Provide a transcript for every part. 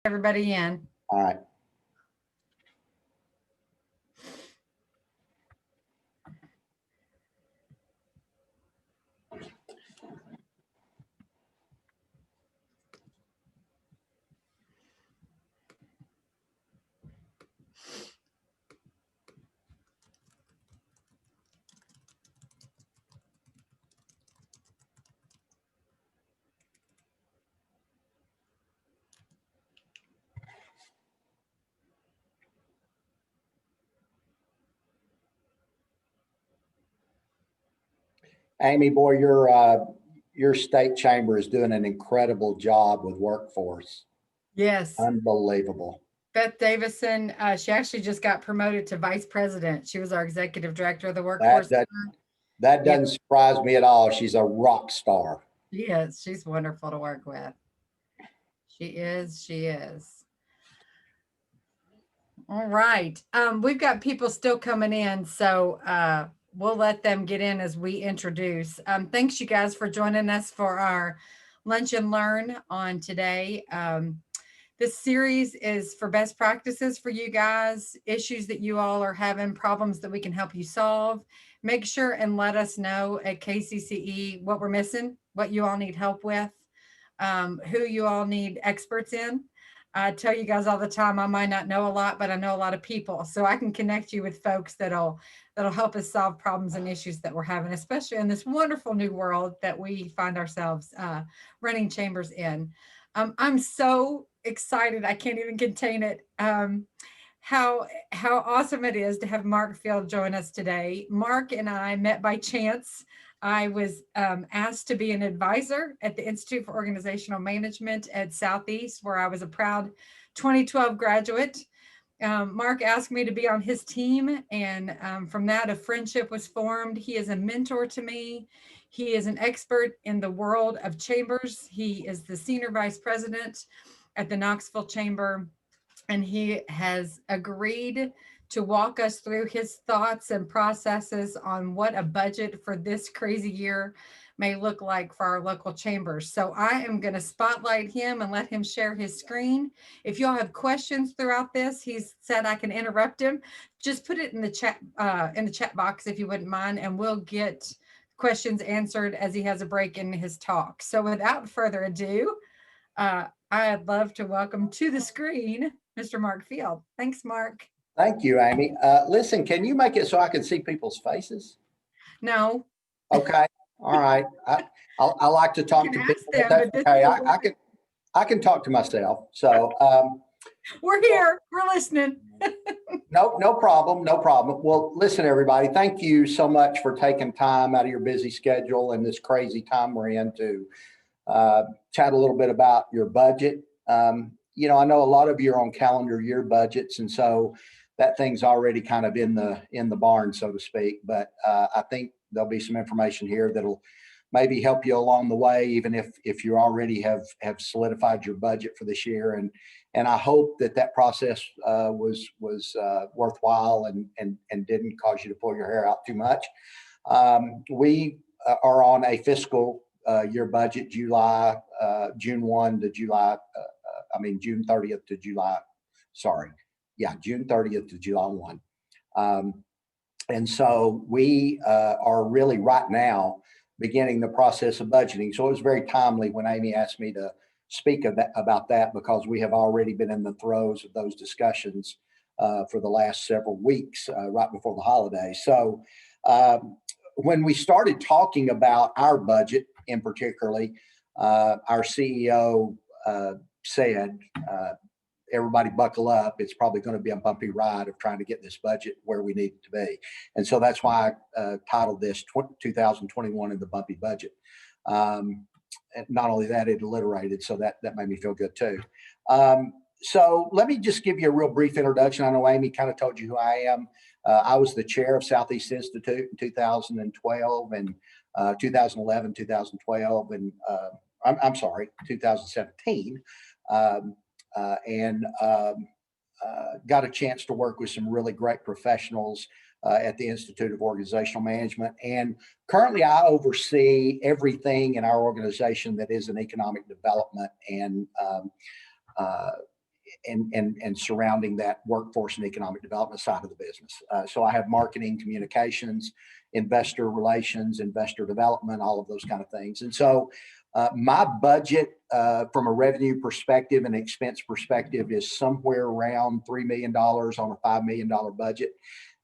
Everybody in. All right. Amy, boy, your state chamber is doing an incredible job with workforce. Yes. Unbelievable. Beth Davison, she actually just got promoted to vice president. She was our executive director of the That workforce. that, that Yeah. doesn't surprise me at all. She's a rock star. She is. She's wonderful to work with. She is. She is. All right. We've got people still coming in, so we'll let them get in as we introduce. Thanks, you guys, for joining us for our Lunch and Learn on today. This series is for best practices for you guys, issues that you all are having, problems that we can help you solve. Make sure and let us know at KCCE what we're missing, what you all need help with, who you all need experts in. I tell you guys all the time, I might not know a lot, but I know a lot of people. So I can connect you with folks that'll help us solve problems and issues that we're having, especially in this wonderful new world that we find ourselves running chambers in. I'm so excited. I can't even contain it. How awesome it is to have Mark Field join us today. Mark and I met by chance. I was asked to be an advisor at the Institute for Organizational Management at Southeast, where I was a proud 2012 graduate. Mark asked me to be on his team, and from that, a friendship was formed. He is a mentor to me. He is an expert in the world of chambers. He is the senior vice president at the Knoxville Chamber, and he has agreed to walk us through his thoughts and processes on what a budget for this crazy year may look like for our local chambers. So I am going to spotlight him and let him share his screen. If y'all have questions throughout this, he's said I can interrupt him. Just put it in the chat box if you wouldn't mind, and we'll get questions answered as he has a break in his talk. So without further ado, I'd love to welcome to the screen Mr. Mark Field. Thanks, Mark. Thank you, Amy. Listen, can you make it so I can see people's faces? No. Okay. All right. I like to talk to people. Them, that's okay. I can talk to myself. So we're here. We're listening. No problem. No problem. Well, listen, everybody, thank you so much for taking time out of your busy schedule and this crazy time we're in to chat a little bit about your budget. You know, I know a lot of you are on calendar year budgets, and so that thing's already kind of in the barn, so to speak. But I think there'll be some information here that'll maybe help you along the way, even if you already have solidified your budget for this year. And I hope that process was worthwhile and didn't cause you to pull your hair out too much. We are on a fiscal year budget, June 1 to July. June 30th to July. Sorry. Yeah, June 30th to July 1. And so we are really right now beginning the process of budgeting. So it was very timely when Amy asked me to speak about that, because we have already been in the throes of those discussions for the last several weeks, right before the holidays. So when we started talking about our budget in particularly, our CEO said, everybody buckle up. It's probably going to be a bumpy ride of trying to get this budget where we need it to be. And so that's why I titled this 2021 in the Bumpy Budget. And not only that, it alliterated, so that made me feel good too. So let me just give you a real brief introduction. I know Amy kind of told you who I am. I was the chair of Southeast Institute in 2012 and 2011, 2012, and I'm sorry, 2017. And got a chance to work with some really great professionals at the Institute of Organizational Management. And currently I oversee everything in our organization that is in economic development and and surrounding that workforce and economic development side of the business. So I have marketing, communications, investor relations, investor development, all of those kind of things. And so my budget from a revenue perspective and expense perspective is somewhere around $3 million on a $5 million budget.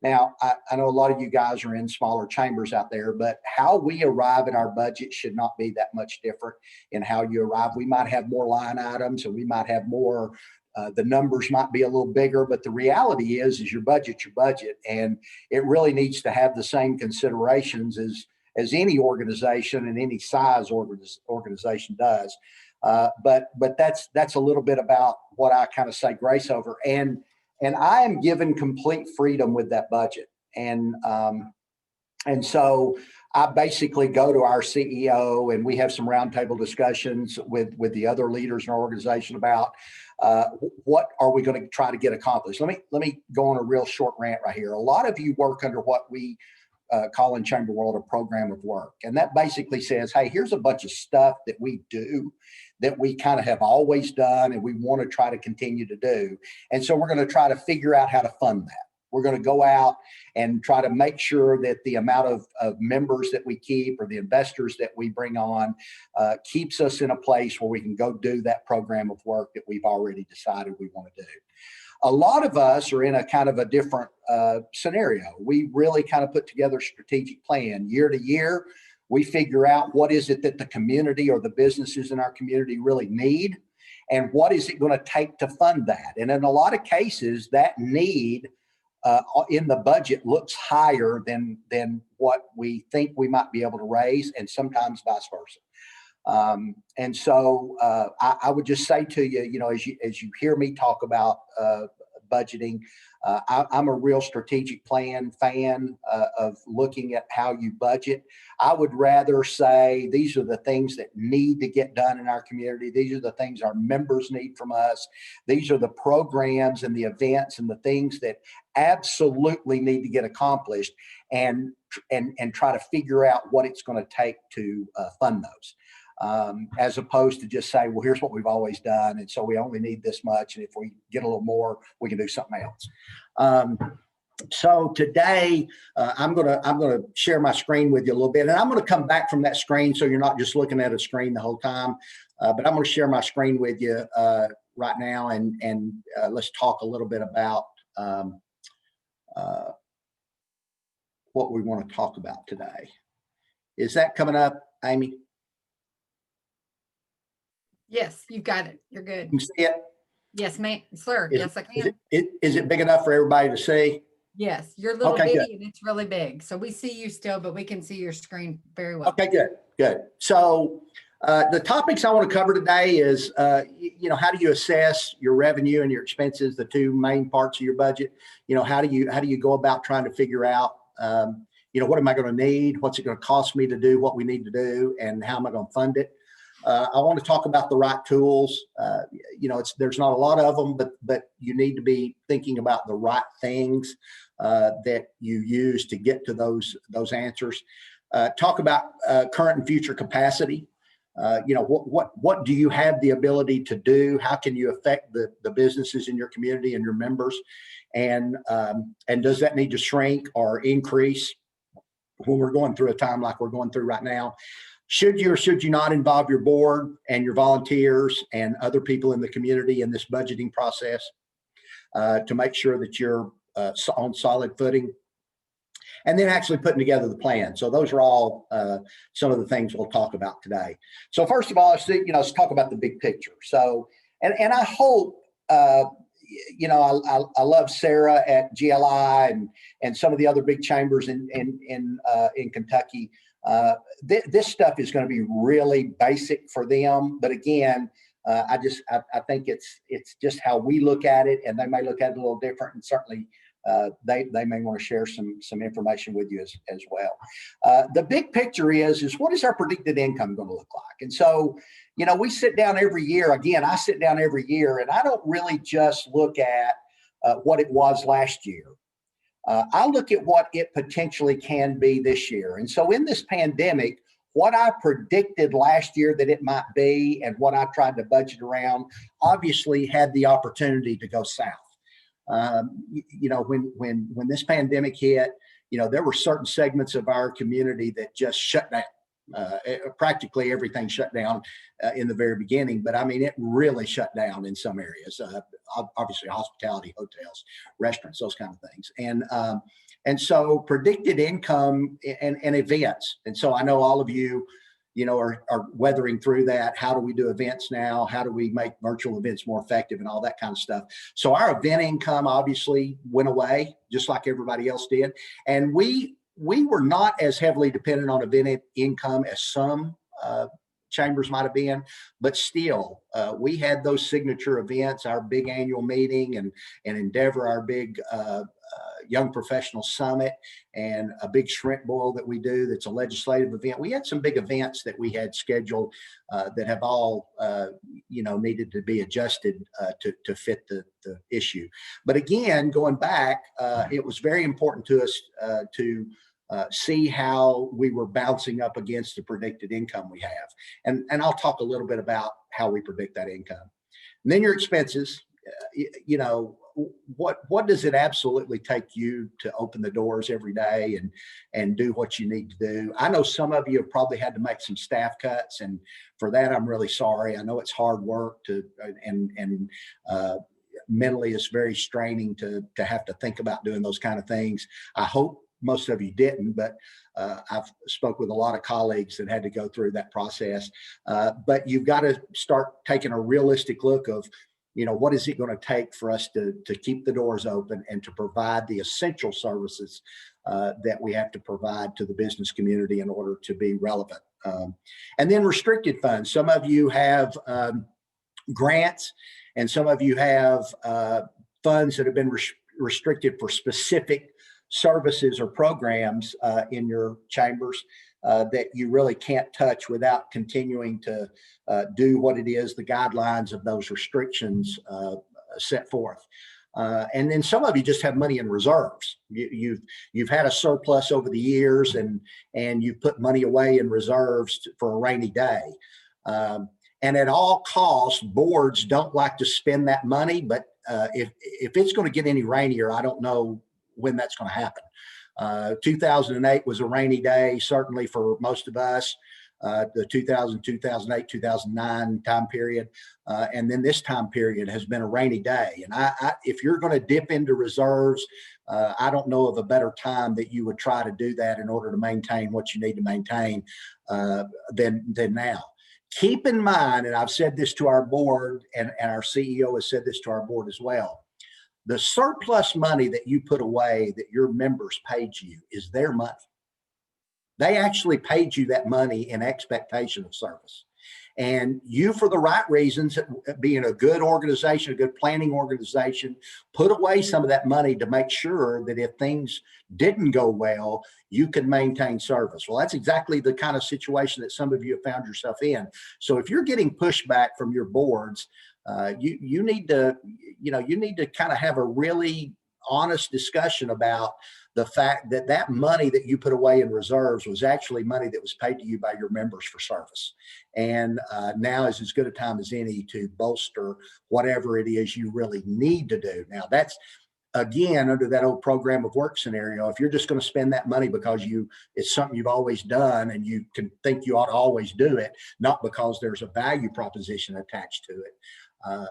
Now, I know a lot of you guys are in smaller chambers out there, but how we arrive at our budget should not be that much different in how you arrive. We might have more line items and we might have more, the numbers might be a little bigger, but the reality is your budget's your budget, and it really needs to have the same considerations as any organization and any size organization does. But that's a little bit about what I kind of say grace over. And I am given complete freedom with that budget. And so I basically go to our CEO and we have some roundtable discussions with the other leaders in our organization about what are we going to try to get accomplished. Let me go on a real short rant right here. A lot of you work under what we call in Chamber World a program of work. And that basically says, hey, here's a bunch of stuff that we do that we kind of have always done and we want to try to continue to do. And so we're going to try to figure out how to fund that. We're going to go out and try to make sure that the amount of members that we keep or the investors that we bring on keeps us in a place where we can go do that program of work that we've already decided we want to do. A lot of us are in a kind of a different scenario. We really kind of put together a strategic plan year to year. We figure out what is it that the community or the businesses in our community really need, and what is it going to take to fund that. And in a lot of cases, that need in the budget looks higher than what we think we might be able to raise, and sometimes vice versa. And so I would just say to you, you know, as you hear me talk about budgeting, I'm a real strategic plan fan of looking at how you budget. I would rather say these are the things that need to get done in our community. These are the things our members need from us. These are the programs and the events and the things that absolutely need to get accomplished, and try to figure out what it's going to take to fund those. As opposed to just say, well, here's what we've always done, and so we only need this much, and if we get a little more, we can do something else. So today, I'm gonna share my screen with you a little bit, and I'm gonna come back from that screen so you're not just looking at a screen the whole time. But I'm gonna share my screen with you right now, and let's talk a little bit about what we want to talk about today. Is that coming up, Amy? Yes, you've got it. You're good. You can see it? Yes, ma'am. Sir, yes, I can. Is it big enough for everybody to see? Yes, you're a little Okay, bitty good. and it's really big. So we see you still, but we can see your screen very well. Okay, good. So the topics I want to cover today is, you know, how do you assess your revenue and your expenses, the two main parts of your budget? You know, how do you go about trying to figure out, you know, what am I going to need? What's it going to cost me to do what we need to do? And how am I going to fund it? I want to talk about the right tools. You know, there's not a lot of them, but you need to be thinking about the right things that you use to get to those answers. Talk about current and future capacity. You know, what do you have the ability to do? How can you affect the businesses in your community and your members? And does that need to shrink or increase when we're going through a time like we're going through right now? Should you or should you not involve your board and your volunteers and other people in the community in this budgeting process to make sure that you're on solid footing? And then actually putting together the plan. So those are all some of the things we'll talk about today. So first of all, let's talk about the big picture. So, and I hope, you know, I love Sarah at GLI and some of the other big chambers in Kentucky. This stuff is going to be really basic for them, but again, I think it's just how we look at it, and they may look at it a little different, and certainly they may want to share some information with you as well. The big picture is what is our predicted income going to look like? And so, you know, we sit down every year. Again, I sit down every year, and I don't really just look at what it was last year. I look at what it potentially can be this year. And so in this pandemic, what I predicted last year that it might be and what I tried to budget around obviously had the opportunity to go south. When this pandemic hit, there were certain segments of our community that just shut down. Practically everything shut down in the very beginning, but I mean, it really shut down in some areas. Obviously, hospitality, hotels, restaurants, those kind of things, and so predicted income and events. And so I know all of you, are weathering through that. How do we do events now? How do we make virtual events more effective and all that kind of stuff? So our event income obviously went away, just like everybody else did, and we were not as heavily dependent on event income as some chambers might have been, but still, we had those signature events, our big annual meeting and Endeavor, our big Young Professional Summit, and a big shrimp boil that we do that's a legislative event. We had some big events that we had scheduled that have all, needed to be adjusted to fit the issue. But again, going back, it was very important to us to see how we were bouncing up against the predicted income we have. And I'll talk a little bit about how we predict that income. And then your expenses, what does it absolutely take you to open the doors every day and do what you need to do? I know some of you have probably had to make some staff cuts, and for that, I'm really sorry. I know it's hard work and mentally it's very straining to have to think about doing those kind of things. I hope most of you didn't, but I've spoke with a lot of colleagues that had to go through that process. But you've got to start taking a realistic look of, what is it going to take for us to keep the doors open and to provide the essential services that we have to provide to the business community in order to be relevant. And then restricted funds. Some of you have grants, and some of you have funds that have been restricted for specific services or programs in your chambers that you really can't touch without continuing to do what it is the guidelines of those restrictions set forth. And then some of you just have money in reserves. You've had a surplus over the years, and you've put money away in reserves for a rainy day. And at all costs, boards don't like to spend that money, but if it's going to get any rainier, I don't know when that's going to happen. 2008 was a rainy day, certainly for most of us, the 2000, 2008, 2009 time period. And then this time period has been a rainy day. And if you're going to dip into reserves, I don't know of a better time that you would try to do that in order to maintain what you need to maintain than now. Keep in mind, and I've said this to our board, and our CEO has said this to our board as well, the surplus money that you put away that your members paid you is their money. They actually paid you that money in expectation of service. And you, for the right reasons, being a good organization, a good planning organization, put away some of that money to make sure that if things didn't go well, you could maintain service. Well, that's exactly the kind of situation that some of you have found yourself in. So if you're getting pushback from your boards, you need to kind of have a really honest discussion about the fact that that money that you put away in reserves was actually money that was paid to you by your members for service. And now is as good a time as any to bolster whatever it is you really need to do. Now, that's, again, under that old program of work scenario. If you're just going to spend that money because it's something you've always done and you can think you ought to always do it, not because there's a value proposition attached to it,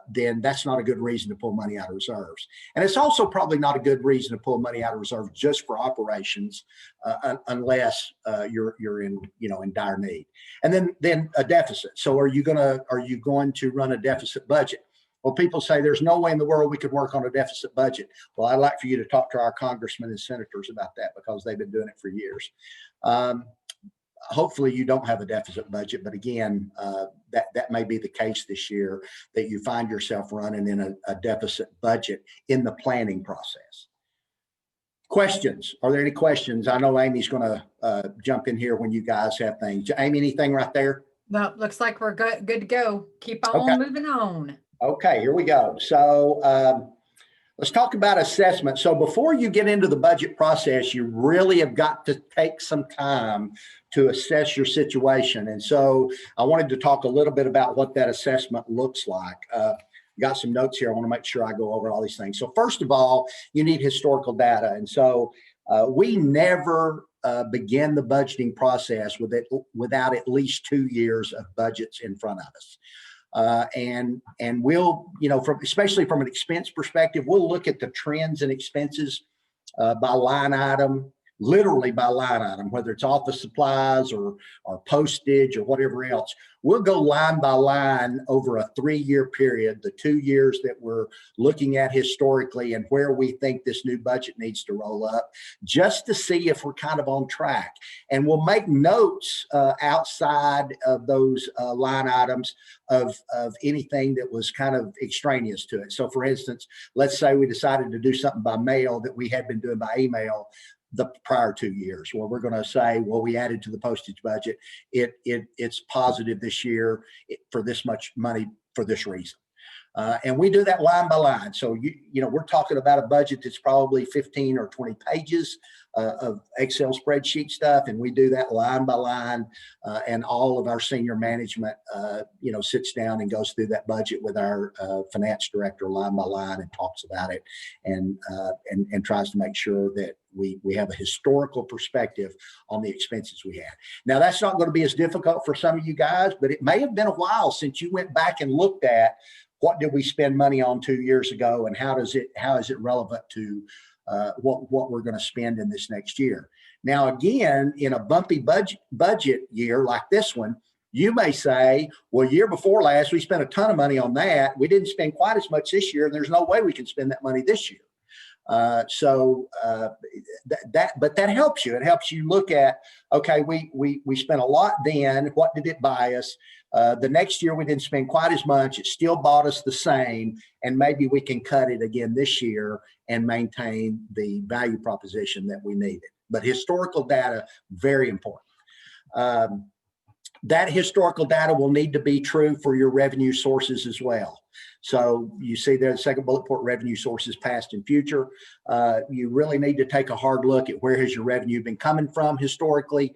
then that's not a good reason to pull money out of reserves. And it's also probably not a good reason to pull money out of reserves just for operations, unless you're in dire need. And then a deficit. So are you going to run a deficit budget? Well, people say there's no way in the world we could work on a deficit budget. Well, I'd like for you to talk to our congressmen and senators about that, because they've been doing it for years. Hopefully you don't have a deficit budget, but again, that may be the case this year, that you find yourself running in a deficit budget in the planning process. Questions? Are there any questions? I know Amy's going to jump in here when you guys have things. Amy, anything right there? No, looks like we're good to go. Keep on moving on. Okay, here we go. So Let's talk about assessment. So before you get into the budget process, you really have got to take some time to assess your situation. And so I wanted to talk a little bit about what that assessment looks like. Got some notes here. I want to make sure I go over all these things. So first of all, you need historical data. And so we never begin the budgeting process without at least 2 years of budgets in front of us. And we'll, especially from an expense perspective, we'll look at the trends and expenses by line item, literally by line item, whether it's office supplies or postage or whatever else. We'll go line by line over a 3-year period, the 2 years that we're looking at historically and where we think this new budget needs to roll up, just to see if we're kind of on track. And we'll make notes outside of those line items of anything that was kind of extraneous to it. So for instance, let's say we decided to do something by mail that we had been doing by email the prior 2 years, where we're going to say, well, we added to the postage budget. It's positive this year for this much money for this reason. And we do that line by line. So, we're talking about a budget that's probably 15 or 20 pages of Excel spreadsheet stuff. And we do that line by line. And all of our senior management, sits down and goes through that budget with our finance director line by line and talks about it and tries to make sure that we have a historical perspective on the expenses we had. Now, that's not going to be as difficult for some of you guys, but it may have been a while since you went back and looked at what did we spend money on 2 years ago, and how is it relevant to what we're going to spend in this next year. Now, again, in a bumpy budget year like this one, you may say, well, year before last, we spent a ton of money on that. We didn't spend quite as much this year, and there's no way we can spend that money this year. But that helps you. It helps you look at, okay, we spent a lot then. What did it buy us? The next year we didn't spend quite as much. It still bought us the same, and maybe we can cut it again this year and maintain the value proposition that we needed. But historical data, very important. That historical data will need to be true for your revenue sources as well. So you see there, the second bullet point, revenue sources past and future. You really need to take a hard look at where has your revenue been coming from historically.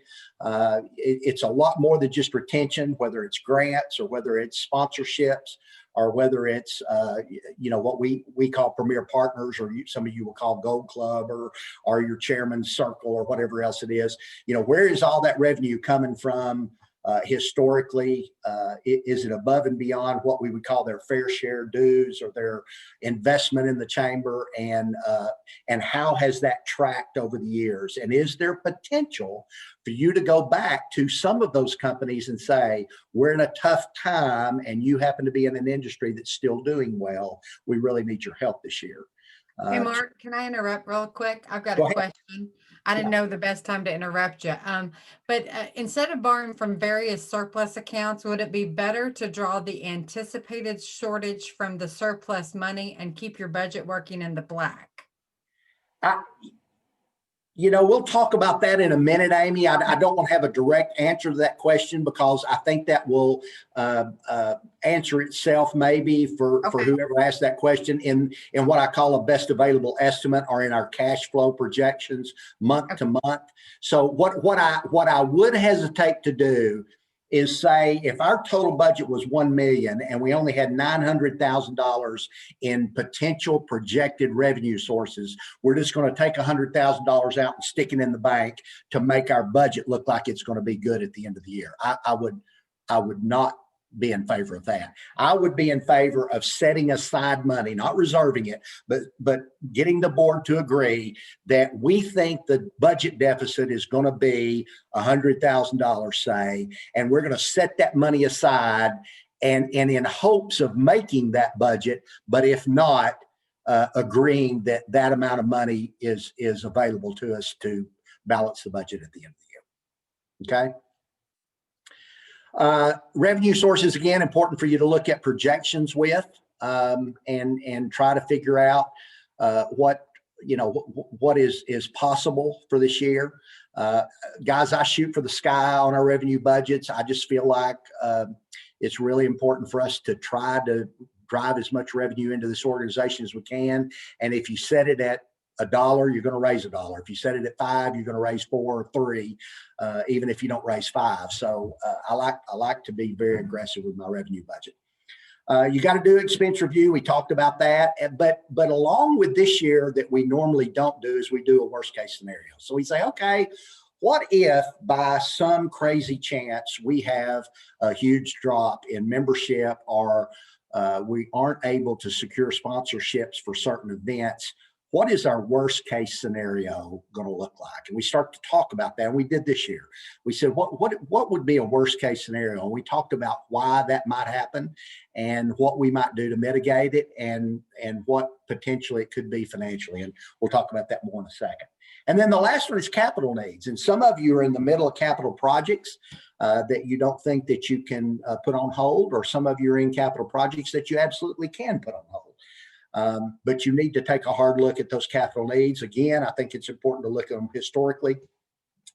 It's a lot more than just retention, whether it's grants or whether it's sponsorships or whether it's, what we call premier partners, or some of you will call Gold Club or your chairman's circle or whatever else it is. Where is all that revenue coming from? Historically, is it above and beyond what we would call their fair share dues or their investment in the chamber, and how has that tracked over the years? And is there potential for you to go back to some of those companies and say, we're in a tough time and you happen to be in an industry that's still doing well, we really need your help this year. Hey, Mark, can I interrupt real quick? I've got a question. I didn't know the best time to interrupt you. But instead of borrowing from various surplus accounts, would it be better to draw the anticipated shortage from the surplus money and keep your budget working in the black? We'll talk about that in a minute, Amy. I don't want to have a direct answer to that question because I think that will answer itself maybe for whoever asked that question in what I call a best available estimate, or in our cash flow projections month to month. So what I would hesitate to do is say, if our total budget was $1 million and we only had $900,000 in potential projected revenue sources, we're just going to take $100,000 out and stick it in the bank to make our budget look like it's going to be good at the end of the year. I would not be in favor of that. I would be in favor of setting aside money, not reserving it, but getting the board to agree that we think the budget deficit is going to be $100,000, say, and we're going to set that money aside and in hopes of making that budget, but if not, agreeing that amount of money is available to us to balance the budget at the end of the year. Okay. Revenue sources, again, important for you to look at projections with, and try to figure out what is possible for this year. Guys, I shoot for the sky on our revenue budgets. I just feel like it's really important for us to try to drive as much revenue into this organization as we can. And if you set it at $1, you're going to raise $1. If you set it at 5, you're going to raise 4 or 3, even if you don't raise 5. So I like to be very aggressive with my revenue budget. You got to do expense review. We talked about that, but along with this year that we normally don't do is we do a worst case scenario. So we say, okay, what if by some crazy chance we have a huge drop in membership, or we aren't able to secure sponsorships for certain events? What is our worst case scenario going to look like? And we start to talk about that. And we did this year. We said, what would be a worst case scenario? And we talked about why that might happen and what we might do to mitigate it, and what potentially it could be financially. And we'll talk about that more in a second. And then the last one is capital needs. And some of you are in the middle of capital projects that you don't think that you can put on hold, or some of you are in capital projects that you absolutely can put on hold. But you need to take a hard look at those capital needs. Again, I think it's important to look at them historically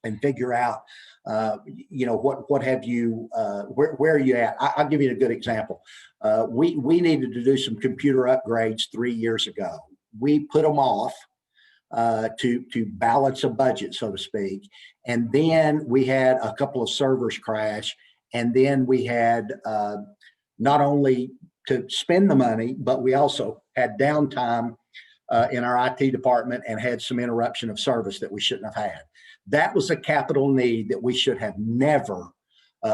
and figure out, what have you, where are you at? I'll give you a good example. We needed to do some computer upgrades 3 years ago. We put them off to balance a budget, so to speak. And then we had a couple of servers crash. And then we had not only to spend the money, but we also had downtime in our IT department and had some interruption of service that we shouldn't have had. That was a capital need that we should have never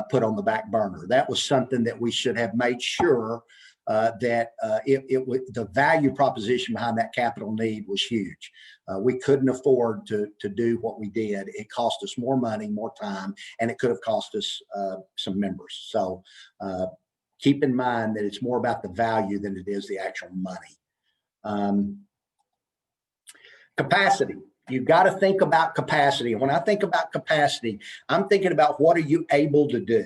put on the back burner. That was something that we should have made sure that the value proposition behind that capital need was huge. We couldn't afford to do what we did. It cost us more money, more time, and it could have cost us some members. So keep in mind that it's more about the value than it is the actual money. Capacity. You've got to think about capacity. And when I think about capacity, I'm thinking about what are you able to do?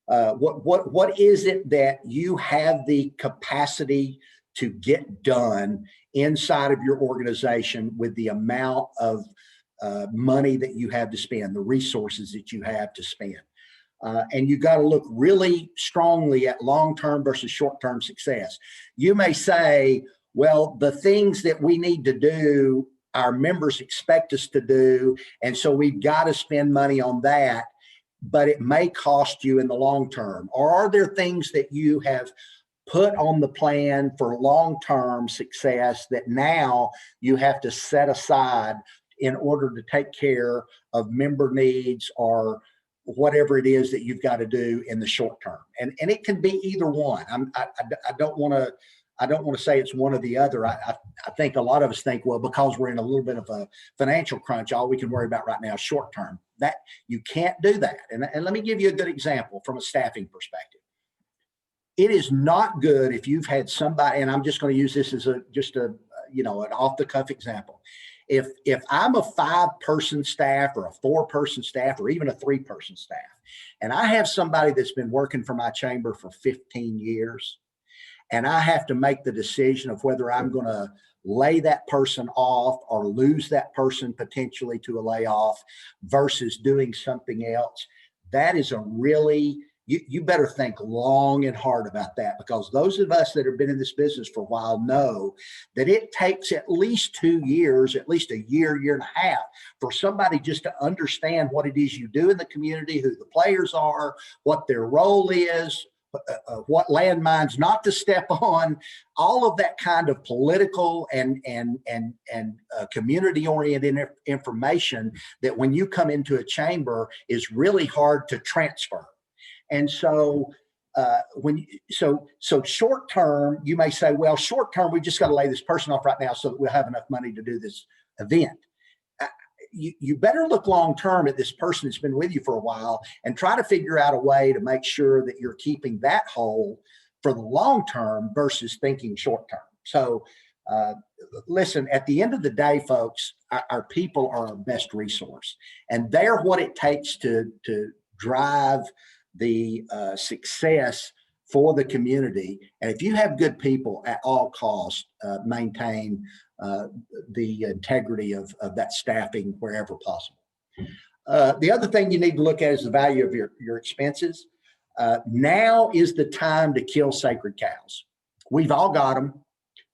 What is it that you have the capacity to get done inside of your organization with the amount of money that you have to spend, the resources that you have to spend? And you got to look really strongly at long-term versus short-term success. You may say, well, the things that we need to do, our members expect us to do, and so we've got to spend money on that, but it may cost you in the long term. Or are there things that you have put on the plan for long-term success that now you have to set aside in order to take care of member needs or whatever it is that you've got to do in the short term? And it can be either one. I don't want to say it's one or the other. I think a lot of us think, well, because we're in a little bit of a financial crunch, all we can worry about right now is short term. That you can't do that. And let me give you a good example from a staffing perspective. It is not good if you've had somebody, and I'm just going to use this as an off the cuff example. If I'm a 5-person staff or a 4-person staff or even a 3-person staff, and I have somebody that's been working for my chamber for 15 years, and I have to make the decision of whether I'm going to lay that person off or lose that person potentially to a layoff versus doing something else, that is a really, you better think long and hard about that, because those of us that have been in this business for a while know that it takes at least 2 years, at least a year and a half, for somebody just to understand what it is you do in the community, who the players are, what their role is, what landmines not to step on, all of that kind of political and community-oriented information that when you come into a chamber is really hard to transfer. And so so short term, you may say, well, short term, we just got to lay this person off right now so that we'll have enough money to do this event. You better look long term at this person that's been with you for a while and try to figure out a way to make sure that you're keeping that whole for the long term versus thinking short term. So listen, at the end of the day, folks, our people are our best resource, and they're what it takes to drive the success for the community. And if you have good people, at all costs, maintain the integrity of that staffing wherever possible. The other thing you need to look at is the value of your expenses. Now is the time to kill sacred cows. We've all got them.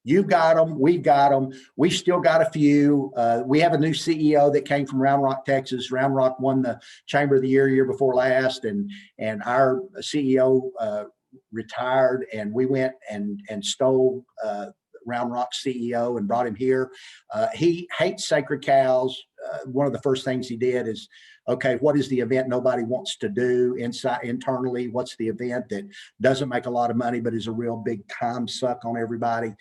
You've got them. We've got them. We've still got a few. We have a new CEO that came from Round Rock, Texas. Round Rock won the Chamber of the year before last, and our CEO retired, and we went and stole Round Rock's CEO and brought him here. He hates sacred cows. One of the first things he did is, okay, what is the event nobody wants to do internally? What's the event that doesn't make a lot of money but is a real big time suck on everybody?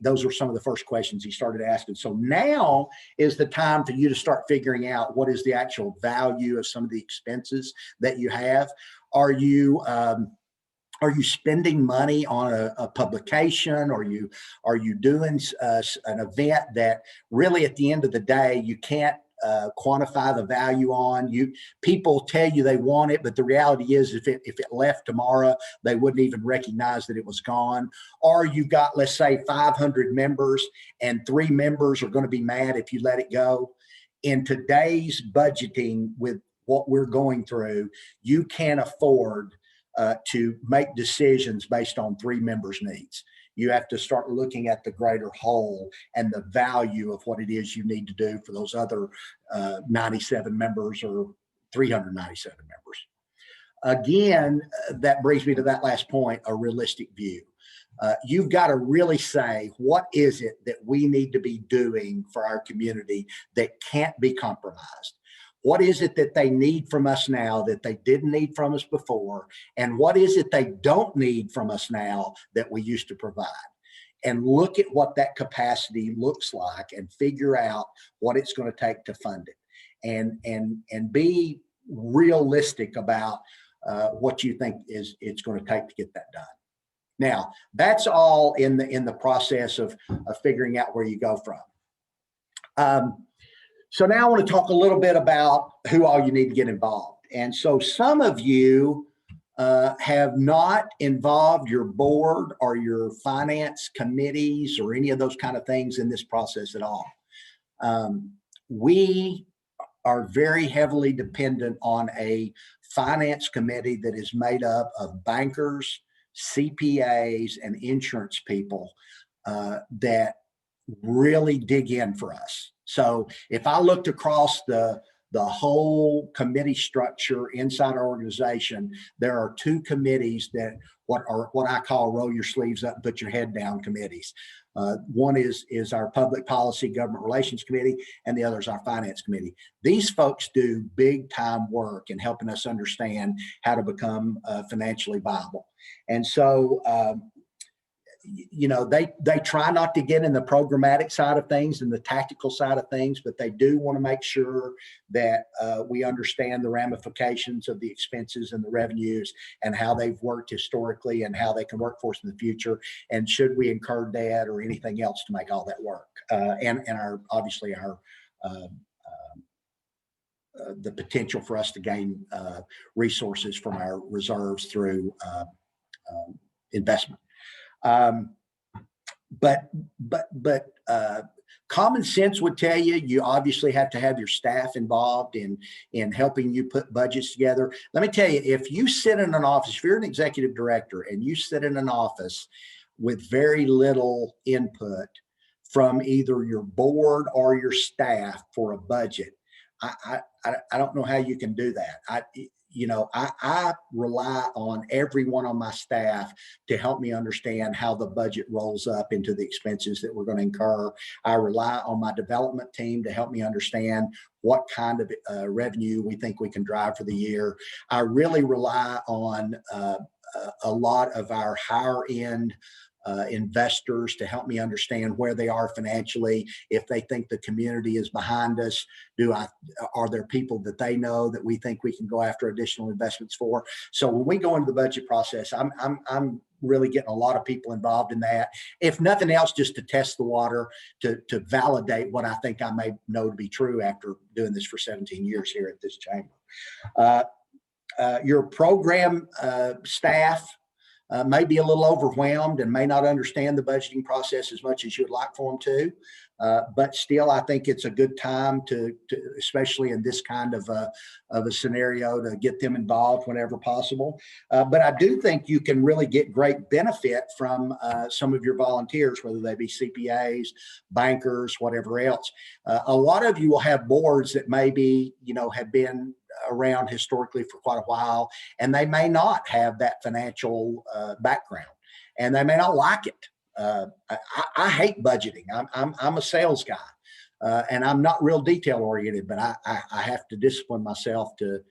Those were some of the first questions he started asking. So now is the time for you to start figuring out what is the actual value of some of the expenses that you have. Are you spending money on a publication? Are you doing an event that really at the end of the day you can't quantify the value on? People tell you they want it, but the reality is if it left tomorrow, they wouldn't even recognize that it was gone. Or you've got, let's say, 500 members and 3 members are going to be mad if you let it go. In today's budgeting with what we're going through, you can't afford to make decisions based on 3 members' needs. You have to start looking at the greater whole and the value of what it is you need to do for those other 97 members or 397 members. Again, that brings me to that last point, a realistic view. You've got to really say, what is it that we need to be doing for our community that can't be compromised? What is it that they need from us now that they didn't need from us before? And what is it they don't need from us now that we used to provide? And look at what that capacity looks like and figure out what it's going to take to fund it. And be realistic about what you think it's going to take to get that done. Now, that's all in the process of figuring out where you go from. So now I want to talk a little bit about who all you need to get involved. And so some of you have not involved your board or your finance committees or any of those kind of things in this process at all. We are very heavily dependent on a finance committee that is made up of bankers, CPAs, and insurance people that really dig in for us. So if I looked across the whole committee structure inside our organization, there are 2 committees that what I call roll your sleeves up, put your head down committees. One is our public policy government relations committee, and the other is our finance committee. These folks do big time work in helping us understand how to become financially viable. And so they try not to get in the programmatic side of things and the tactical side of things, but they do want to make sure that we understand the ramifications of the expenses and the revenues and how they've worked historically and how they can work for us in the future. And should we incur debt or anything else to make all that work? And obviously our the potential for us to gain resources from our reserves through investment. But common sense would tell you obviously have to have your staff involved in helping you put budgets together. Let me tell you, if you sit in an office, if you're an executive director and you sit in an office with very little input from either your board or your staff for a budget, I don't know how you can do that. I rely on everyone on my staff to help me understand how the budget rolls up into the expenses that we're going to incur. I rely on my development team to help me understand what kind of revenue we think we can drive for the year. I really rely on a lot of our higher end investors to help me understand where they are financially. If they think the community is behind us, are there people that they know that we think we can go after additional investments for? So when we go into the budget process, I'm really getting a lot of people involved in that. If nothing else, just to test the water, to validate what I think I may know to be true after doing this for 17 years here at this chamber. Your program staff, may be a little overwhelmed and may not understand the budgeting process as much as you'd like for them to. But still, I think it's a good time to especially in this kind of a scenario, to get them involved whenever possible. But I do think you can really get great benefit from some of your volunteers, whether they be CPAs, bankers, whatever else. A lot of you will have boards that maybe, have been around historically for quite a while, and they may not have that financial background, and they may not like it. I hate budgeting. I'm a sales guy, and I'm not real detail oriented, but I have to discipline myself to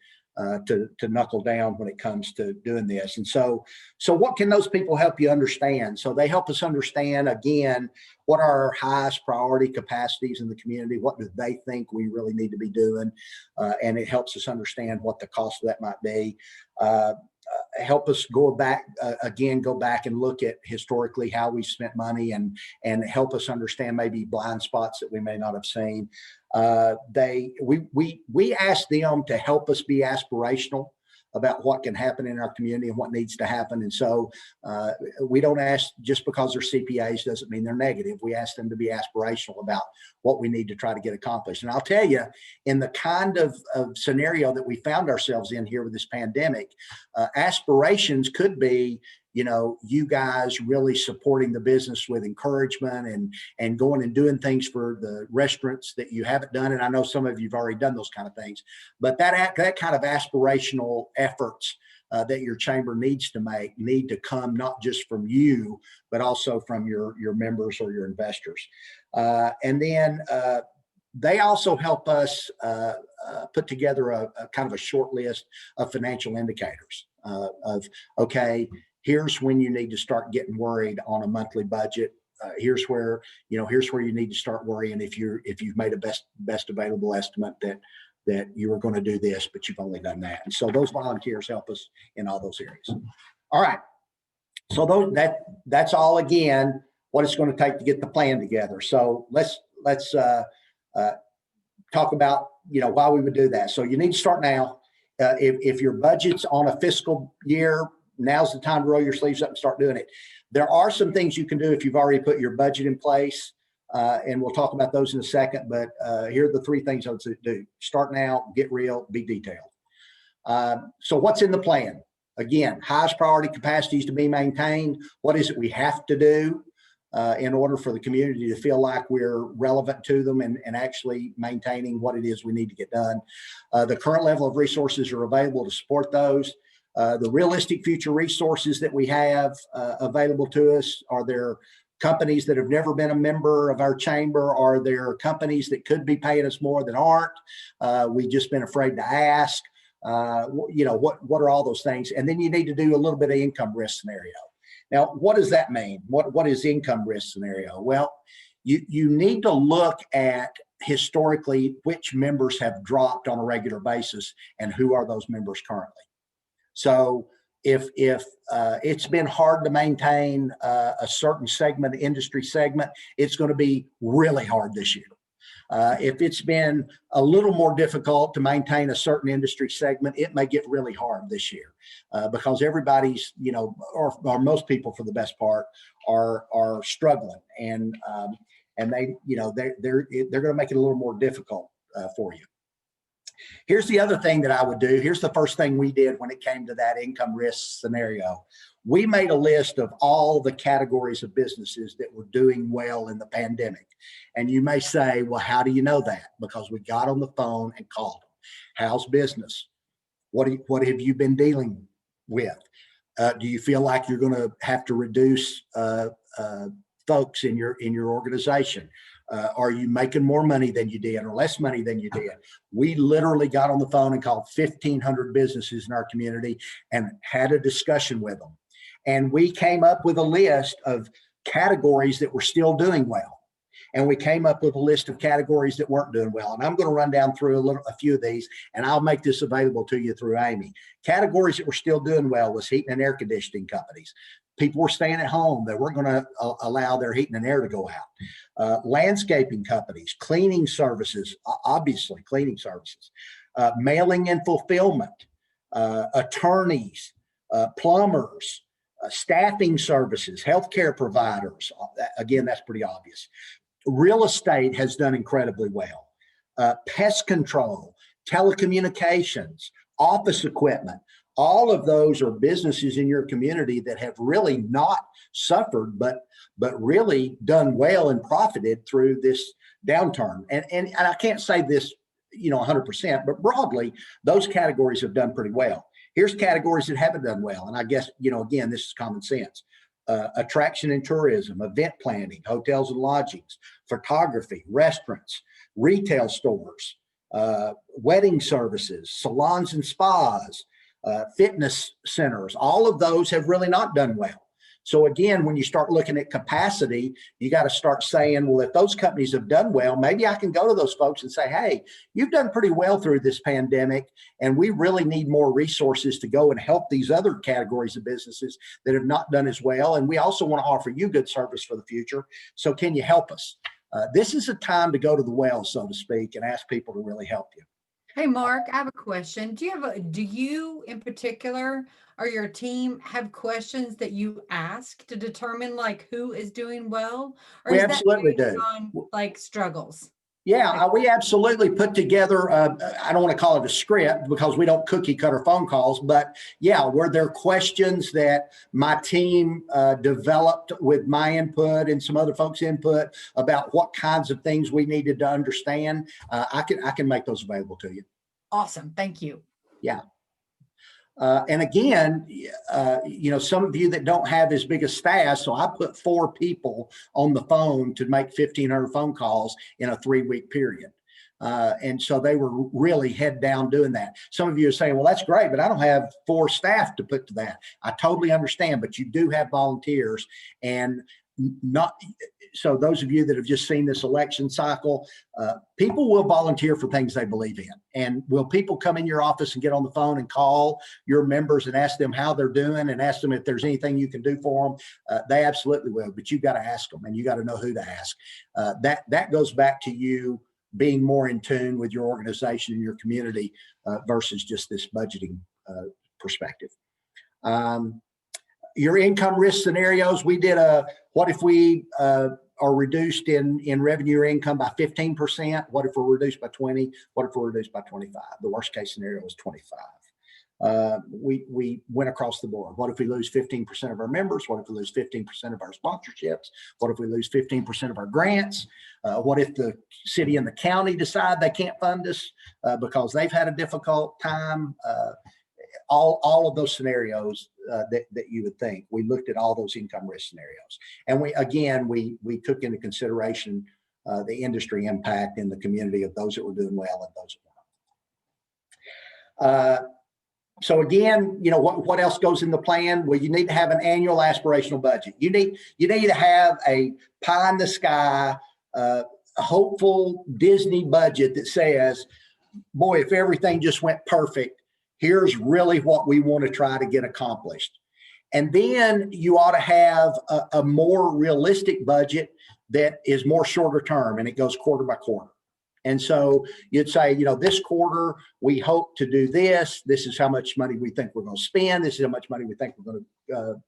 knuckle down when it comes to doing this. And so what can those people help you understand? So they help us understand, again, what are our highest priority capacities in the community? What do they think we really need to be doing? And it helps us understand what the cost of that might be. Help us go back and look at historically how we spent money, and help us understand maybe blind spots that we may not have seen. We ask them to help us be aspirational about what can happen in our community and what needs to happen. And so we don't ask just because they're CPAs doesn't mean they're negative. We ask them to be aspirational about what we need to try to get accomplished. And I'll tell you, in the kind of scenario that we found ourselves in here with this pandemic, aspirations could be, you guys really supporting the business with encouragement and going and doing things for the restaurants that you haven't done. And I know some of you've already done those kind of things, but that kind of aspirational efforts that your chamber needs to make need to come not just from you, but also from your members or your investors. And then they also help us put together a kind of a short list of financial indicators of, okay, here's when you need to start getting worried on a monthly budget. Here's where you need to start worrying if you've made a best available estimate that you were going to do this, but you've only done that. And so those volunteers help us in all those areas. All right. So that's all, again, what it's going to take to get the plan together. So let's talk about, why we would do that. So you need to start now. If your budget's on a fiscal year, now's the time to roll your sleeves up and start doing it. There are some things you can do if you've already put your budget in place, and we'll talk about those in a second, but here are the three things I would do. Start now, get real, be detailed. So what's in the plan? Again, highest priority capacities to be maintained. What is it we have to do in order for the community to feel like we're relevant to them and actually maintaining what it is we need to get done? The current level of resources are available to support those. The realistic future resources that we have available to us. Are there companies that have never been a member of our chamber? Are there companies that could be paying us more that aren't? We've just been afraid to ask. What are all those things? And then you need to do a little bit of income risk scenario. Now, what does that mean? What is income risk scenario? Well, you need to look at historically which members have dropped on a regular basis and who are those members currently. So if it's been hard to maintain a certain segment, industry segment, it's going to be really hard this year. If it's been a little more difficult to maintain a certain industry segment, it may get really hard this year because everybody's, or most people for the best part are struggling, and they, they're going to make it a little more difficult for you. Here's the other thing that I would do. Here's the first thing we did when it came to that income risk scenario. We made a list of all the categories of businesses that were doing well in the pandemic. And you may say, well, how do you know that? Because we got on the phone and called them. How's business? What have you been dealing with? Do you feel like you're going to have to reduce folks in your organization? Are you making more money than you did or less money than you did? We literally got on the phone and called 1,500 businesses in our community and had a discussion with them. And we came up with a list of categories that were still doing well. And we came up with a list of categories that weren't doing well. And I'm going to run down through a few of these, and I'll make this available to you through Amy. Categories that were still doing well was heating and air conditioning companies. People were staying at home. They weren't going to allow their heating and air to go out. Landscaping companies, cleaning services, obviously cleaning services, mailing and fulfillment, attorneys, plumbers, staffing services, healthcare providers. Again, that's pretty obvious. Real estate has done incredibly well. Pest control, telecommunications, office equipment. All of those are businesses in your community that have really not suffered, but really done well and profited through this downturn. And I can't say this, 100%, but broadly, those categories have done pretty well. Here's categories that haven't done well. And I guess, again, this is common sense. Attraction and tourism, event planning, hotels and lodgings, photography, restaurants, retail stores, wedding services, salons and spas, fitness centers. All of those have really not done well. So again, when you start looking at capacity, you got to start saying, well, if those companies have done well, maybe I can go to those folks and say, hey, you've done pretty well through this pandemic, and we really need more resources to go and help these other categories of businesses that have not done as well. And we also want to offer you good service for the future. So can you help us? This is a time to go to the well, so to speak, and ask people to really help you. Hey, Mark, I have a question. Do you in particular or your team have questions that you ask to determine like who is doing well? Or We is that absolutely based do. on like struggles? Yeah, we absolutely put together, I don't want to call it a script because we don't cookie cutter phone calls, but yeah, were there questions that my team developed with my input and some other folks' input about what kinds of things we needed to understand? I can make those available to you. Awesome. Thank you. Yeah. And again, some of you that don't have as big a staff, so I put 4 people on the phone to make 1,500 phone calls in a 3-week period. And so they were really head down doing that. Some of you are saying, well, that's great, but I don't have 4 staff to put to that. I totally understand, but you do have volunteers, and so those of you that have just seen this election cycle, people will volunteer for things they believe in. And will people come in your office and get on the phone and call your members and ask them how they're doing and ask them if there's anything you can do for them? They absolutely will, but you've got to ask them, and you got to know who to ask. That goes back to you being more in tune with your organization and your community versus just this budgeting perspective. Your income risk scenarios, we did what if we are reduced in revenue or income by 15%? What if we're reduced by 20? What if we're reduced by 25? The worst case scenario was 25. We went across the board. What if we lose 15% of our members? What if we lose 15% of our sponsorships? What if we lose 15% of our grants? What if the city and the county decide they can't fund us because they've had a difficult time? All of those scenarios that you would think. We looked at all those income risk scenarios. And we took into consideration the industry impact in the community of those that were doing well and those that weren't. So again, what else goes in the plan? Well, you need to have an annual aspirational budget. You need to have a pie in the sky, hopeful Disney budget that says, boy, if everything just went perfect, here's really what we want to try to get accomplished. And then you ought to have a more realistic budget that is more shorter term, and it goes quarter by quarter. And so you'd say, this quarter, we hope to do this. This is how much money we think we're going to spend. This is how much money we think we're going to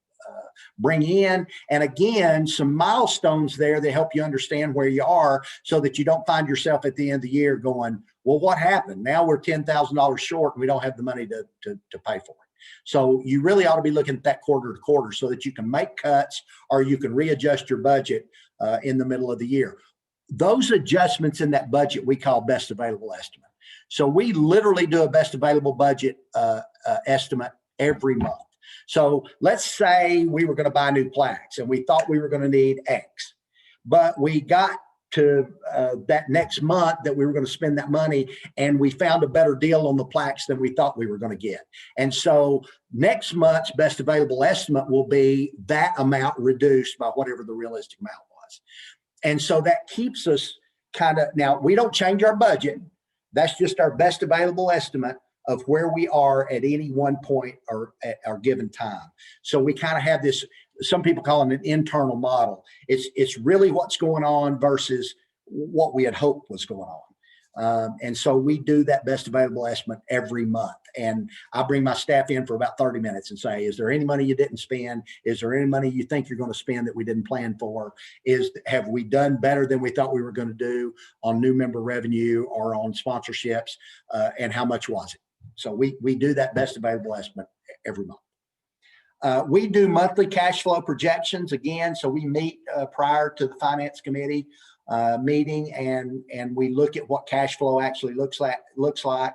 bring in. And again, some milestones there that help you understand where you are so that you don't find yourself at the end of the year going, well, what happened? Now we're $10,000 short and we don't have the money to pay for it. So you really ought to be looking at that quarter to quarter so that you can make cuts or you can readjust your budget in the middle of the year. Those adjustments in that budget we call best available estimate. So we literally do a best available budget estimate every month. So let's say we were going to buy new plaques and we thought we were going to need X, but we got to that next month that we were going to spend that money and we found a better deal on the plaques than we thought we were going to get. And so next month's best available estimate will be that amount reduced by whatever the realistic amount was. And so that keeps us now we don't change our budget. That's just our best available estimate of where we are at any one point or at our given time. So we kind of have this, some people call it an internal model. It's really what's going on versus what we had hoped was going And so we do that best available estimate every month. And I bring my staff in for about 30 minutes and say, is there any money you didn't spend? Is there any money you think you're going to spend that we didn't plan for? Have we done better than we thought we were going to do on new member revenue or on sponsorships? And how much was it? So we do that best available estimate every month. We do monthly cash flow projections again. So we meet prior to the finance committee meeting, and we look at what cash flow actually looks like.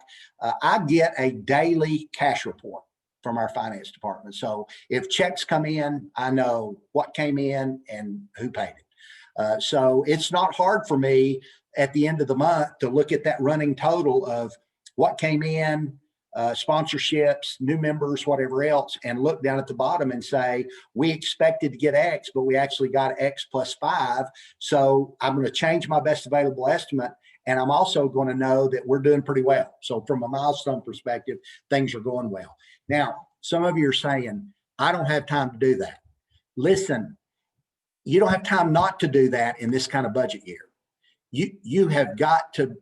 I get a daily cash report from our finance department. So if checks come in, I know what came in and who paid it. So it's not hard for me at the end of the month to look at that running total of what came in, sponsorships, new members, whatever else, and look down at the bottom and say, we expected to get X, but we actually got X plus 5. So I'm going to change my best available estimate. And I'm also going to know that we're doing pretty well. So from a milestone perspective, things are going well. Now, some of you are saying, I don't have time to do that. Listen, you don't have time not to do that in this kind of budget year. You have got to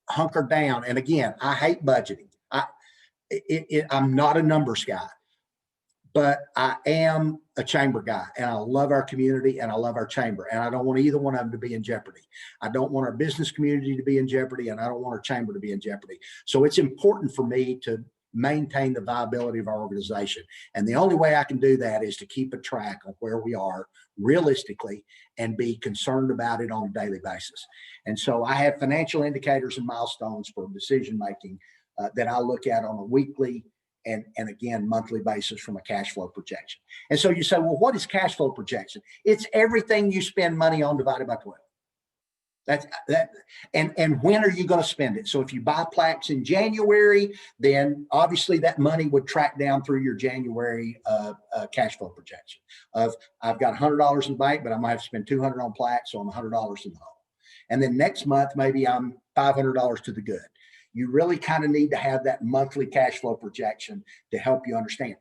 hunker down. And again, I hate budgeting. I'm not a numbers guy, but I am a chamber guy, and I love our community and I love our chamber, and I don't want either one of them to be in jeopardy. I don't want our business community to be in jeopardy, and I don't want our chamber to be in jeopardy. So it's important for me to maintain the viability of our organization. And the only way I can do that is to keep a track of where we are realistically and be concerned about it on a daily basis. And so I have financial indicators and milestones for decision making that I look at on a weekly and again, monthly basis from a cash flow projection. And so you say, well, what is cash flow projection? It's everything you spend money on divided by 12. That's that. And when are you going to spend it? So if you buy plaques in January, then obviously that money would track down through your January cash flow projection of, I've got $100 in the bank, but I might have to spend $200 on plaques, so I'm $100 in the hole. And then next month, maybe I'm $500 to the good. You really kind of need to have that monthly cash flow projection to help you understand.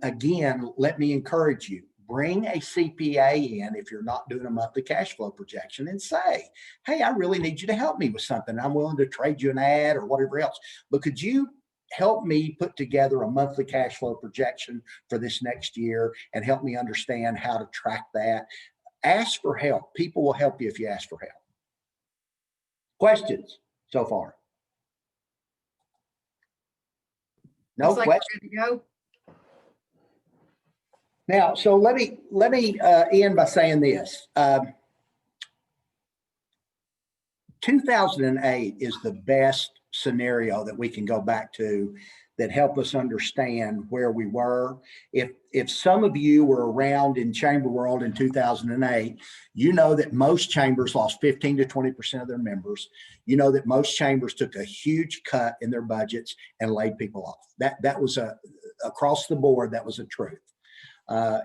Again, let me encourage you, bring a CPA in if you're not doing a monthly cash flow projection and say, hey, I really need you to help me with something. I'm willing to trade you an ad or whatever else, but could you help me put together a monthly cash flow projection for this next year and help me understand how to track that? Ask for help. People will help you if you ask for help. Questions so far? No Looks like question. we're good to go. Now, so let me end by saying this. 2008 is the best scenario that we can go back to that help us understand where we were. If some of you were around in chamber world in 2008, you know that most chambers lost 15 to 20% of their members. You know that most chambers took a huge cut in their budgets and laid people off. That was across the board. That was a truth.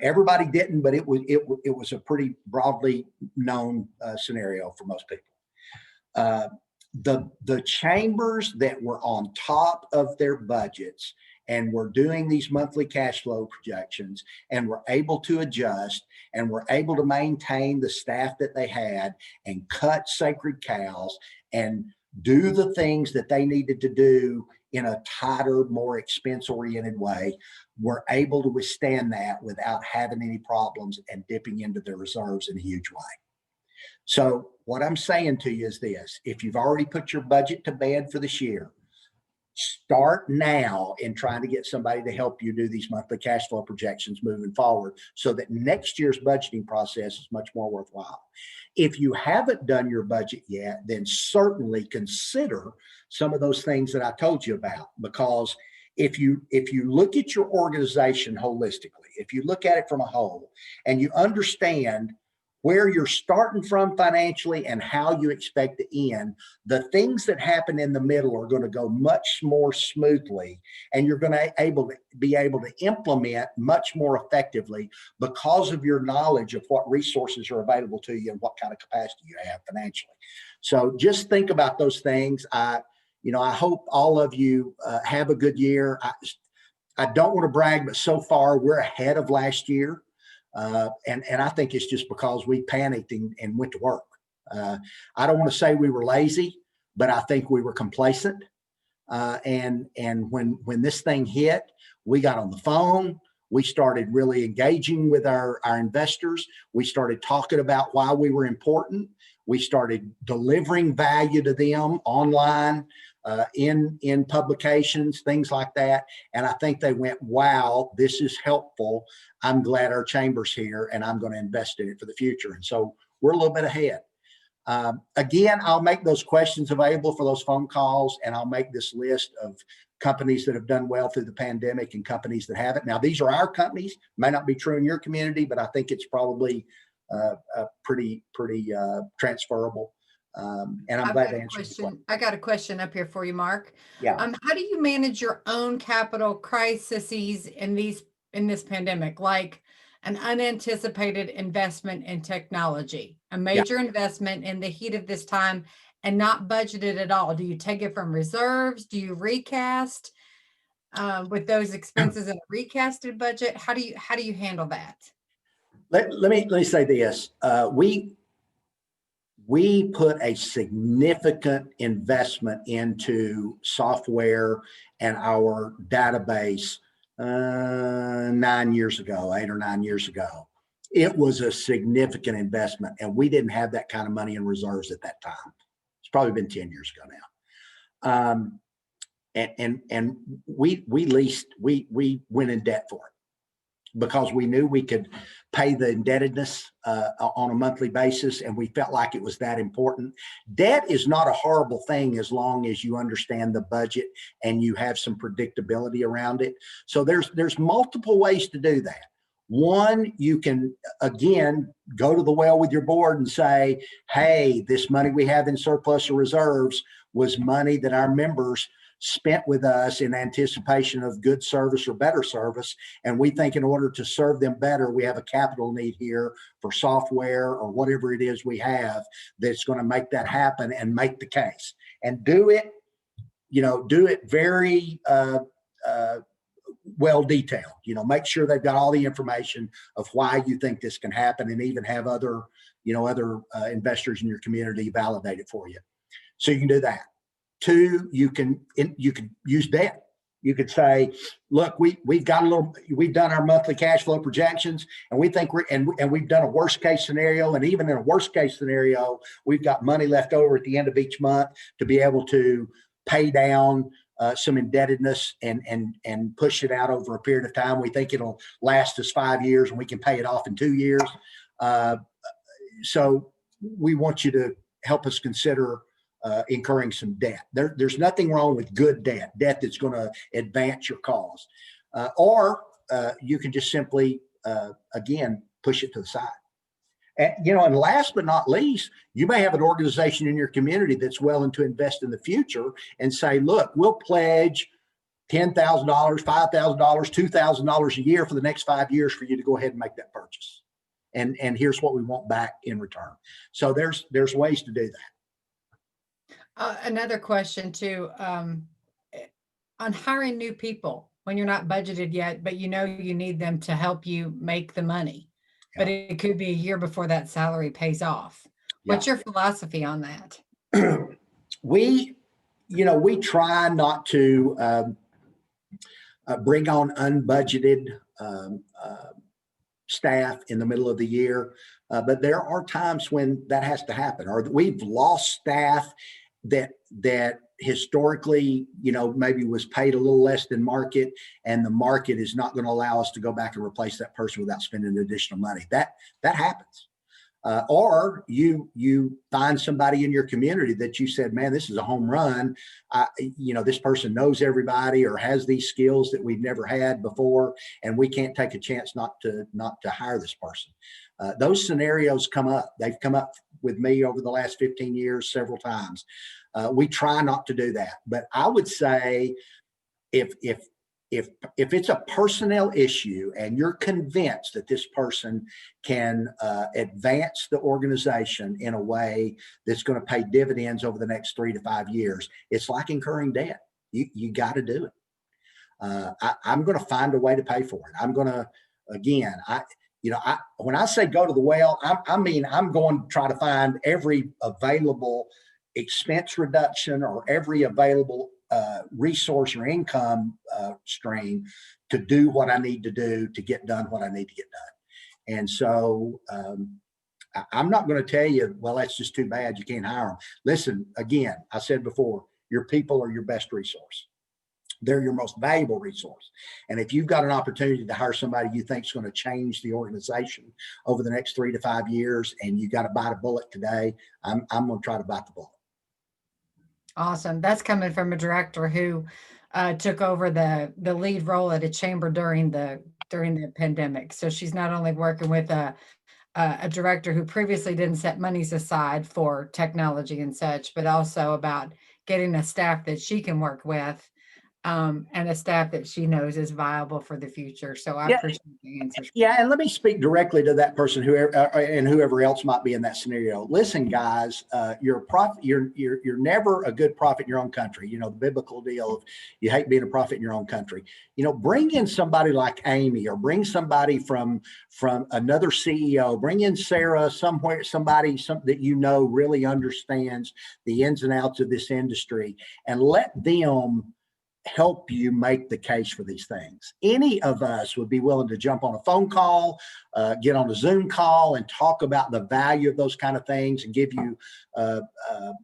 Everybody didn't, but it was a pretty broadly known scenario for most people. The chambers that were on top of their budgets and were doing these monthly cash flow projections and were able to adjust and were able to maintain the staff that they had and cut sacred cows and do the things that they needed to do in a tighter, more expense-oriented way, were able to withstand that without having any problems and dipping into their reserves in a huge way. So what I'm saying to you is this: if you've already put your budget to bed for this year, start now in trying to get somebody to help you do these monthly cash flow projections moving forward so that next year's budgeting process is much more worthwhile. If you haven't done your budget yet, then certainly consider some of those things that I told you about, because if you look at your organization holistically, if you look at it from a whole and you understand where you're starting from financially and how you expect to end, the things that happen in the middle are going to go much more smoothly, and you're going to be able to implement much more effectively because of your knowledge of what resources are available to you and what kind of capacity you have financially. So just think about those things. I hope all of you have a good year. I don't want to brag, but so far we're ahead of last year. And I think it's just because we panicked and went to work. I don't want to say we were lazy, but I think we were complacent. And when this thing hit, we got on the phone. We started really engaging with our investors. We started talking about why we were important. We started delivering value to them online, in publications, things like that. And I think they went, wow, this is helpful. I'm glad our chamber's here and I'm going to invest in it for the future. And so we're a little bit ahead. Again, I'll make those questions available for those phone calls, and I'll make this list of companies that have done well through the pandemic and companies that haven't. Now, these are our companies, may not be true in your community, but I think it's probably pretty transferable. And I'm glad to answer the question. I got a question up here for you, Mark. Yeah. How do you manage your own capital crises in this pandemic, like an unanticipated investment in technology, a major investment in the heat of this time and not budgeted at all? Do you take it from reserves? Do you recast with those expenses in a recasted budget? How do you handle that? Let me say this. We put a significant investment into software and our database 9 years ago, 8 or 9 years ago. It was a significant investment, and we didn't have that kind of money in reserves at that time. It's probably been 10 years ago now. And we went in debt for it because we knew we could pay the indebtedness on a monthly basis, and we felt like it was that important. Debt is not a horrible thing as long as you understand the budget and you have some predictability around it. So there's multiple ways to do that. One, you can, again, go to the well with your board and say, hey, this money we have in surplus or reserves was money that our members spent with us in anticipation of good service or better service. And we think in order to serve them better, we have a capital need here for software or whatever it is we have that's going to make that happen, and make the case and do it very well detailed. Make sure they've got all the information of why you think this can happen, and even have other investors in your community validate it for you. So you can do that. Two, you can use debt. You could say, look, we've done our monthly cash flow projections, and we think and we've done a worst case scenario. And even in a worst case scenario, we've got money left over at the end of each month to be able to pay down some indebtedness and push it out over a period of time. We think it'll last us 5 years, and we can pay it off in 2 years. So we want you to help us consider incurring some debt. There's nothing wrong with good debt that's going to advance your cause. Or you can just simply, again, push it to the side. And last but not least, you may have an organization in your community that's willing to invest in the future and say, look, we'll pledge $10,000, $5,000, $2,000 a year for the next 5 years for you to go ahead and make that purchase. And here's what we want back in return. So there's ways to do that. Another question too, on hiring new people when you're not budgeted yet, but you need them to help you make the money, but it could be a year before that salary pays off. What's your philosophy on that? We try not to bring on unbudgeted staff in the middle of the year, but there are times when that has to happen, or we've lost staff that historically, maybe was paid a little less than market, and the market is not going to allow us to go back and replace that person without spending additional money. That happens. Or you find somebody in your community that you said, man, this is a home run. This person knows everybody or has these skills that we've never had before, and we can't take a chance not to hire this person. Those scenarios come up. They've come up with me over the last 15 years several times. We try not to do that, but I would say if it's a personnel issue and you're convinced that this person can advance the organization in a way that's going to pay dividends over the next 3 to 5 years, it's like incurring debt. You got to do it. I'm going to find a way to pay for it. I'm going to, again, when I say go to the well, I mean, I'm going to try to find every available expense reduction or every available resource or income stream to do what I need to do to get done what I need to get done. And so I'm not going to tell you, well, that's just too bad, you can't hire them. Listen, again, I said before, your people are your best resource. They're your most valuable resource. And if you've got an opportunity to hire somebody you think is going to change the organization over the next 3 to 5 years, and you got to bite a bullet today, I'm going to try to bite the bullet. Awesome. That's coming from a director who took over the lead role at a chamber during the pandemic. So she's not only working with a director who previously didn't set monies aside for technology and such, but also about getting a staff that she can work with, and a staff that she knows is viable for the future. So I appreciate the answers. Yeah, and let me speak directly to that person, whoever else might be in that scenario. Listen, guys, you're a prophet. You're never a good prophet in your own country. You know, the biblical deal of you hate being a prophet in your own country. You know, bring in somebody like Amy, or bring somebody from another CEO. Bring in Sarah, somebody that you know really understands the ins and outs of this industry, and let them help you make the case for these things. Any of us would be willing to jump on a phone call, get on a Zoom call, and talk about the value of those kind of things, and give you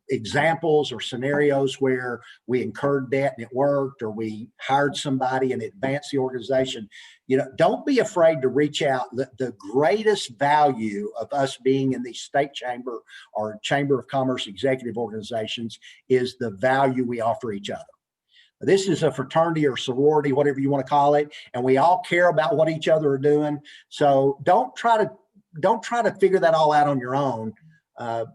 examples or scenarios where we incurred debt and it worked, or we hired somebody and it advanced the organization. You know, don't be afraid to reach out. The greatest value of us being in these state chamber or chamber of commerce executive organizations is the value we offer each other. This is a fraternity or sorority, whatever you want to call it, and we all care about what each other are doing. So don't try to figure that all out on your own.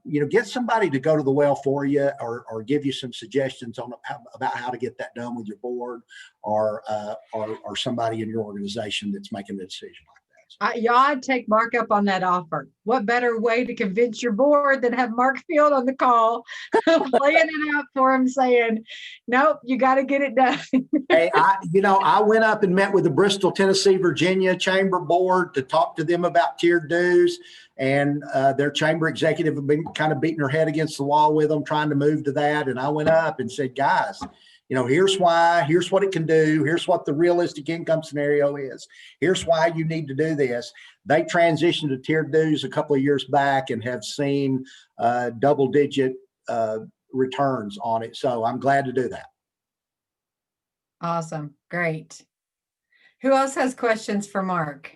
You know, get somebody to go to the well for you, or give you some suggestions about how to get that done with your board, or somebody in your organization that's making the decision like that. Y'all, I'd take Mark up on that offer. What better way to convince your board than have Mark Field on the call, laying it out for him, saying, nope, you got to get it done. Hey, I went up and met with the Bristol, Tennessee, Virginia Chamber Board to talk to them about tiered dues, and their chamber executive have been kind of beating her head against the wall with them, trying to move to that. And I went up and said, guys, you know, here's why, here's what it can do. Here's what the realistic income scenario is. Here's why you need to do this. They transitioned to tiered dues a couple of years back and have seen double-digit returns on it. So I'm glad to do that. Awesome. Great. Who else has questions for Mark?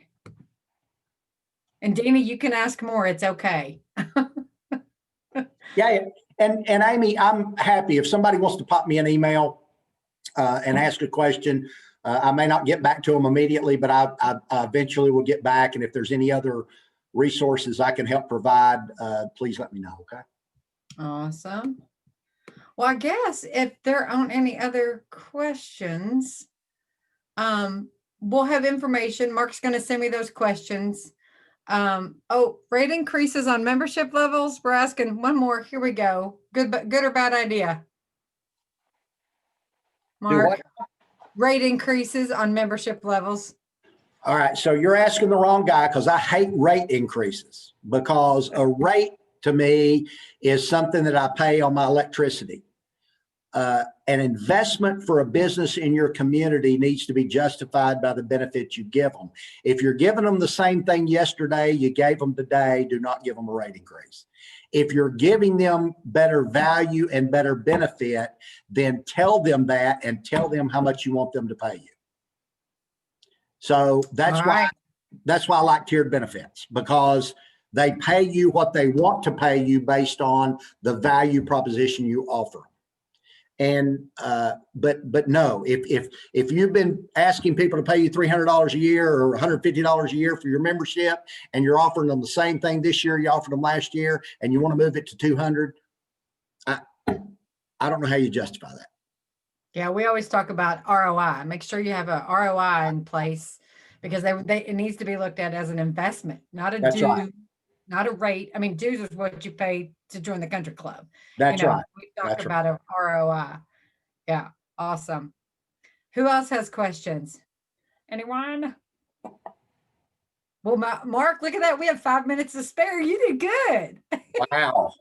And Dina, you can ask more. It's okay. Yeah. And Amy, I'm happy if somebody wants to pop me an email and ask a question. I may not get back to them immediately, but I eventually will get back. And if there's any other resources I can help provide, please let me know. Okay. Awesome. Well, I guess if there aren't any other questions, we'll have information. Mark's going to send me those questions. Rate increases on membership levels. We're asking one more. Here we go. Good or bad idea? Mark, rate increases on membership levels. All right. So you're asking the wrong guy, because I hate rate increases, because a rate to me is something that I pay on my electricity. An investment for a business in your community needs to be justified by the benefits you give them. If you're giving them the same thing yesterday you gave them today, do not give them a rate increase. If you're giving them better value and better benefit, then tell them that, and tell them how much you want them to pay you. So that's why I like tiered benefits, because they pay you what they want to pay you based on the value proposition you offer. And but no, if you've been asking people to pay you $300 a year or $150 a year for your membership, and you're offering them the same thing this year you offered them last year, and you want to move it to $200, I don't know how you justify that. Yeah, we always talk about ROI. Make sure you have a ROI in place, because it needs to be looked at as an investment, not a due, not a rate. I mean, dues is what you pay to join the country club. That's right. We talk about a ROI. Yeah, awesome. Who else has questions? Anyone? Well, Mark, look at that. We have 5 minutes to spare. You did good. Wow.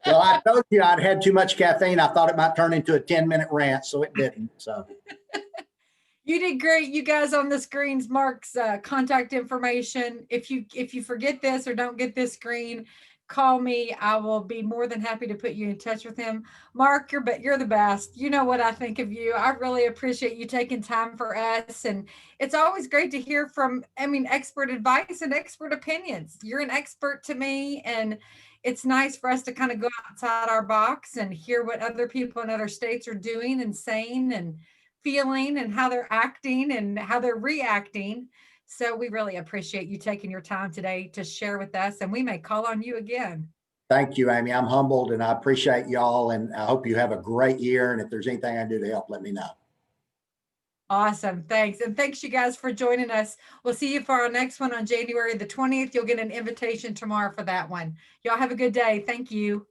Well, I told you I'd had too much caffeine. I thought it might turn into a 10-minute rant, so it didn't. So You did great. You guys on the screens, Mark's contact information. If you forget this or don't get this screen, call me. I will be more than happy to put you in touch with him. Mark, you're the best. You know what I think of you. I really appreciate you taking time for us. And it's always great to hear from, expert advice and expert opinions. You're an expert to me, and it's nice for us to kind of go outside our box and hear what other people in other states are doing and saying and feeling and how they're acting and how they're reacting. So we really appreciate you taking your time today to share with us, and we may call on you again. thank you, Amy. I'm humbled and I appreciate y'all. And I hope you have a great year. And if there's anything I can do to help, let me know. Awesome. Thanks. And thanks you guys for joining us. We'll see you for our next one on January the 20th. You'll get an invitation tomorrow for that one. Y'all have a good day. Thank you.